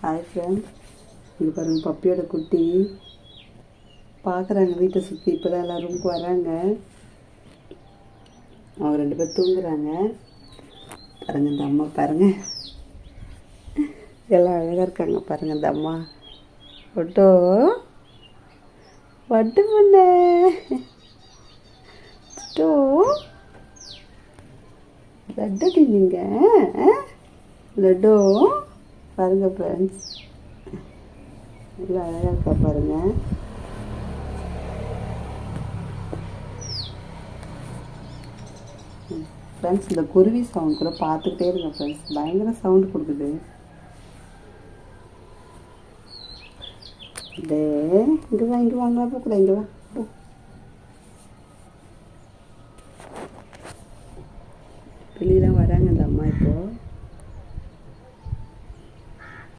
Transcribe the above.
Hi friend, இங்கே பாருங்கள் பப்பியோட குட்டி பார்க்குறாங்க வீட்டை சுற்றி. இப்போ தான் எல்லாம் ரூமுக்கு வராங்க. அவங்க 2 பேர் தூங்குறாங்க. பாருங்கள் இந்த அம்மா பாருங்கள், எல்லாம் அழகாக இருக்காங்க. பாருங்கள் இந்த அம்மா ஒட்டோ வட்டு பண்ண டோ லட்டு நீங்கள் லட்டோ பாருங்கள் ஃப்ரெண்ட்ஸ், எல்லாம் அழகாக இருக்கா பாருங்கள். ஃப்ரெண்ட்ஸ் இந்த குருவி சவுண்ட் கூட பார்த்துக்கிட்டே இருங்க ஃப்ரெண்ட்ஸ், பயங்கர சவுண்டு கொடுக்குது. இங்கே வாங்க போகக்கூடாது, இங்கே வா.